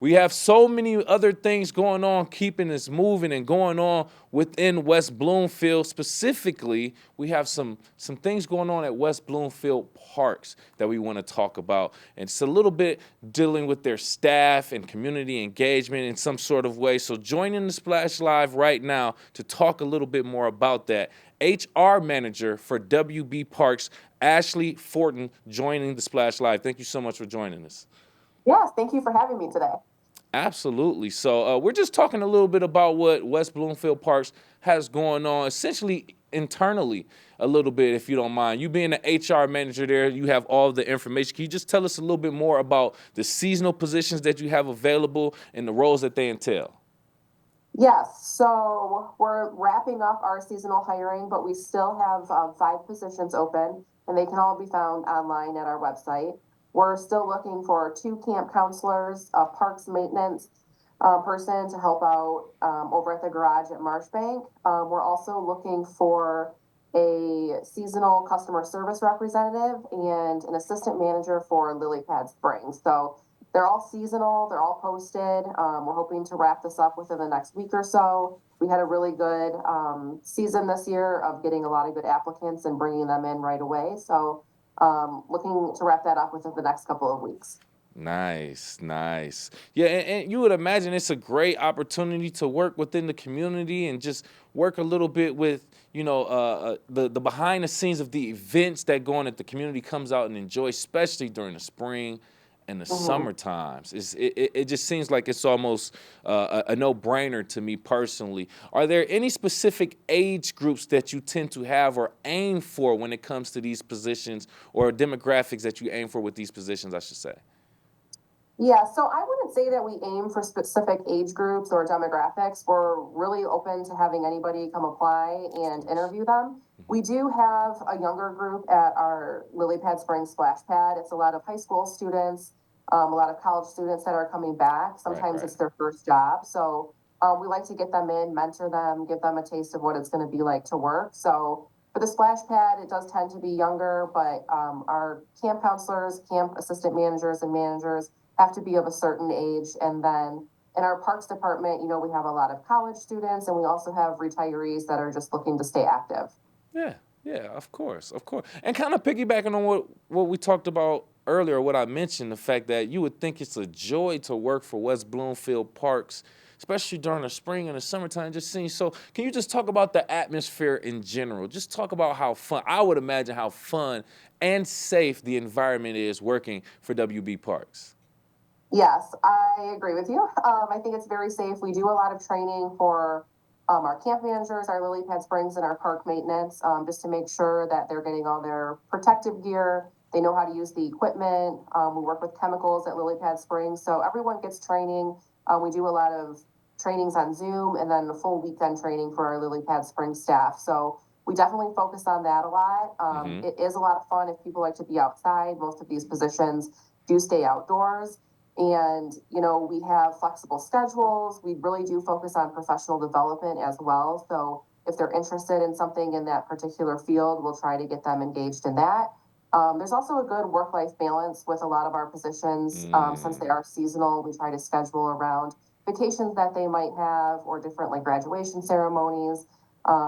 We have so many other things going on, keeping us moving and going on within West Bloomfield. Specifically, we have some things going on at West Bloomfield Parks that we want to talk about. And it's a little bit dealing with their staff and community engagement in some sort of way. So joining the Splash Live right now to talk a little bit more about that, HR manager for WB Parks, Ashley Forton, joining the Splash Live. Thank you so much for joining us. Yes, thank you for having me today. Absolutely. So we're just talking a little bit about what West Bloomfield Parks has going on, essentially internally, a little bit, if you don't mind. You being the HR manager there, you have all the information. Can you just tell us a little bit more about the seasonal positions that you have available and the roles that they entail? Yes, so we're wrapping up our seasonal hiring, but we still have 5 positions open, and they can all be found online at our website. We're still looking for 2 camp counselors, a parks maintenance person to help out over at the garage at Marshbank. We're also looking for a seasonal customer service representative and an assistant manager for Lily Pad Springs. So they're all seasonal, they're all posted. We're hoping to wrap this up within the next week or so. We had a really good season this year of getting a lot of good applicants and bringing them in right away. So looking to wrap that up within the next couple of weeks. Nice, nice. Yeah, and you would imagine it's a great opportunity to work within the community and just work a little bit with, the behind the scenes of the events that go on that the community comes out and enjoy, especially during the spring and the Mhm. summer times. It just seems like it's almost a no-brainer to me personally. Are there any specific age groups that you tend to have or aim for when it comes to these positions, or demographics that you aim for with these positions, I should say? Yeah, so I wouldn't say that we aim for specific age groups or demographics. We're really open to having anybody come apply and interview them. We do have a younger group at our Lily Pad Springs Splash Pad. It's a lot of high school students, a lot of college students that are coming back. Right, Sometimes right. it's their first job. So we like to get them in, mentor them, give them a taste of what it's going to be like to work. So for the splash pad, it does tend to be younger, but our camp counselors, camp assistant managers, and managers have to be of a certain age. And then in our parks department, we have a lot of college students and we also have retirees that are just looking to stay active. Yeah, yeah, of course, of course. And kind of piggybacking on what we talked about earlier, what I mentioned, the fact that you would think it's a joy to work for West Bloomfield Parks, especially during the spring and the summertime. Just seeing. So, can you just talk about the atmosphere in general? Just talk about how fun. I would imagine how fun and safe the environment is working for WB Parks. Yes, I agree with you. I think it's very safe. We do a lot of training for our camp managers, our lily pad springs, and our park maintenance, just to make sure that they're getting all their protective gear. They know how to use the equipment. We work with chemicals at lily pad springs, so everyone gets training. We do a lot of trainings on Zoom and then the full weekend training for our lily pad spring staff. So we definitely focus on that a lot. Mm-hmm. It is a lot of fun if people like to be outside. Most of these positions do stay outdoors. And, we have flexible schedules. We really do focus on professional development as well. So if they're interested in something in that particular field, we'll try to get them engaged in that. There's also a good work life balance with a lot of our positions. Since they Mm. are seasonal, we try to schedule around vacations that they might have or different like graduation ceremonies.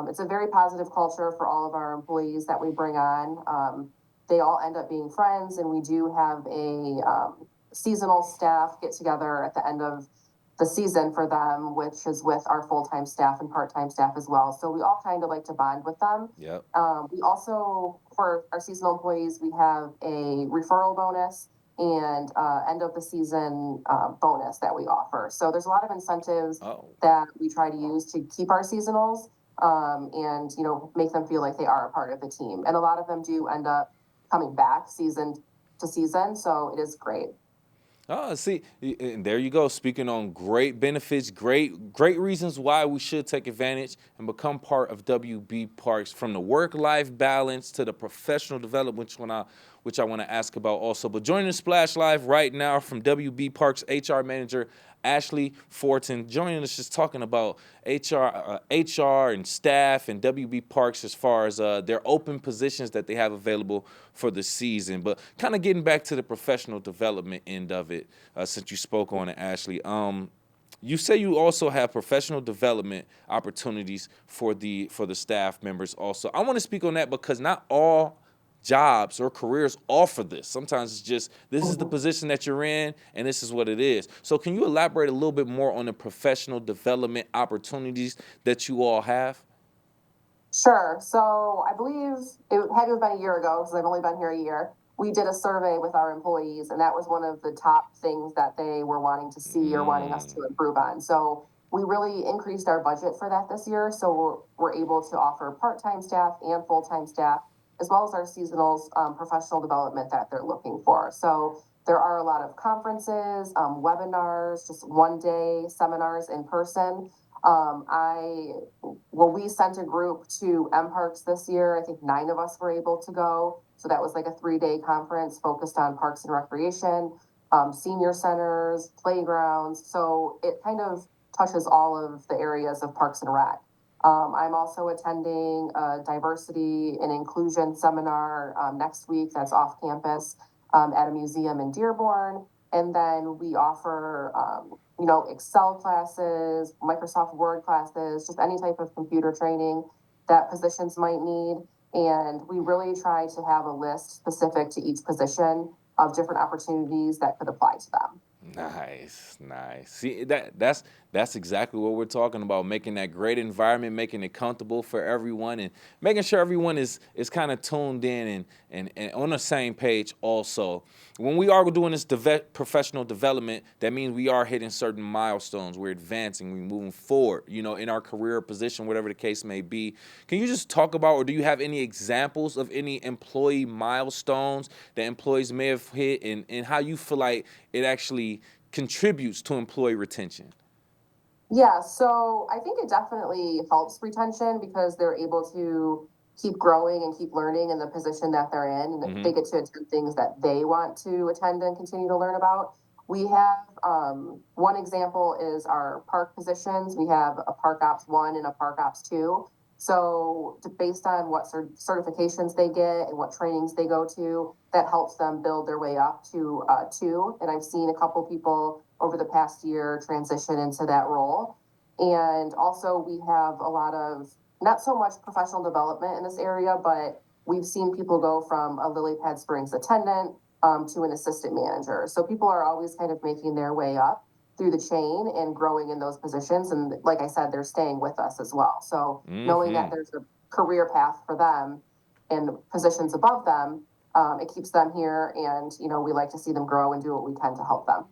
It's a very positive culture for all of our employees that we bring on. They all end up being friends, and we do have a seasonal staff get together at the end of the season for them, which is with our full time staff and part time staff as well. So we all kind of like to bond with them. Yep. We also, for our seasonal employees, we have a referral bonus and end of the season bonus that we offer. So there's a lot of incentives Oh. that we try to use to keep our seasonals and make them feel like they are a part of the team. And a lot of them do end up coming back season to season, so it is great. Oh, see, and there you go. Speaking on great benefits, great reasons why we should take advantage and become part of WB Parks, from the work-life balance to the professional development, which I want to ask about also. But joining the Splash Live right now from WB Parks HR Manager Ashley Forton, joining us just talking about HR and staff and WB Parks as far as their open positions that they have available for the season. But kind of getting back to the professional development end of it, since you spoke on it, Ashley. You say you also have professional development opportunities for the staff members also. I want to speak on that because not all jobs or careers offer this. Sometimes it's just this is the position that you're in and this is what it is. So can you elaborate a little bit more on the professional development opportunities that you all have? Sure. So I believe it had to have been a year ago because I've only been here a year. We did a survey with our employees, and that was one of the top things that they were wanting to see or wanting us to improve on. So we really increased our budget for that this year. So we're able to offer part-time staff and full-time staff, as well as our seasonals professional development that they're looking for. So there are a lot of conferences, webinars, just one-day seminars in person. We sent a group to M Parks this year. I think 9 of us were able to go. So that was like a 3-day conference focused on parks and recreation, senior centers, playgrounds. So it kind of touches all of the areas of Parks and Rec. I'm also attending a diversity and inclusion seminar next week that's off campus at a museum in Dearborn. And then we offer, Excel classes, Microsoft Word classes, just any type of computer training that positions might need. And we really try to have a list specific to each position of different opportunities that could apply to them. Nice. See, that's exactly what we're talking about, making that great environment, making it comfortable for everyone, and making sure everyone is kind of tuned in and on the same page also. When we are doing this professional development, that means we are hitting certain milestones. We're advancing, we're moving forward, in our career position, whatever the case may be. Can you just talk about, or do you have any examples of any employee milestones that employees may have hit and how you feel like it actually contributes to employee retention? Yeah, so I think it definitely helps retention because they're able to keep growing and keep learning in the position that they're in, and they get to attend things that they want to attend and continue to learn about. We have one example is our park positions. We have a Park Ops 1 and a Park Ops 2. So based on what certifications they get and what trainings they go to, that helps them build their way up to 2. And I've seen a couple people over the past year transition into that role. And also we have a lot of, not so much professional development in this area, but we've seen people go from a Lily Pad Springs attendant to an assistant manager. So people are always kind of making their way up through the chain and growing in those positions. And like I said, they're staying with us as well. So knowing that there's a career path for them and positions above them, it keeps them here. And, we like to see them grow and do what we can to help them.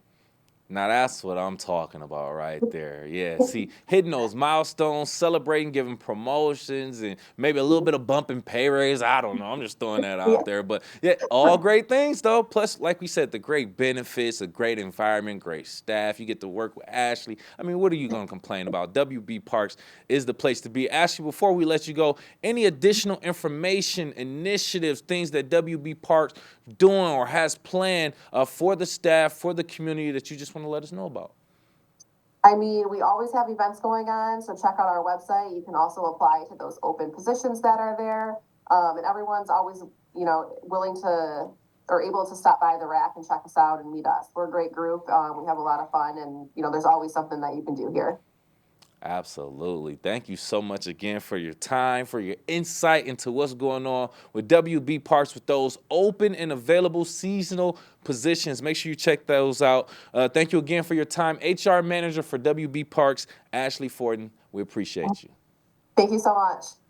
Now that's what I'm talking about right there. Yeah, see, hitting those milestones, celebrating, giving promotions, and maybe a little bit of bump in pay raise. I don't know. I'm just throwing that Yeah. out there. But yeah, all great things though. Plus, like we said, the great benefits, a great environment, great staff. You get to work with Ashley. I mean, what are you going to complain about? WB Parks is the place to be. Ashley, before we let you go, any additional information, initiatives, things that WB Parks doing or has planned for the staff, for the community that you just want to let us know about? I mean, we always have events going on, so check out our website. You can also apply to those open positions that are there. And everyone's always, willing to or able to stop by the rack and check us out and meet us. We're a great group. We have a lot of fun, and, there's always something that you can do here. Absolutely. Thank you so much again for your time, for your insight into what's going on with WB Parks with those open and available seasonal positions. Make sure you check those out. Thank you again for your time. HR Manager for WB Parks, Ashley Forton. We appreciate you. Thank you so much.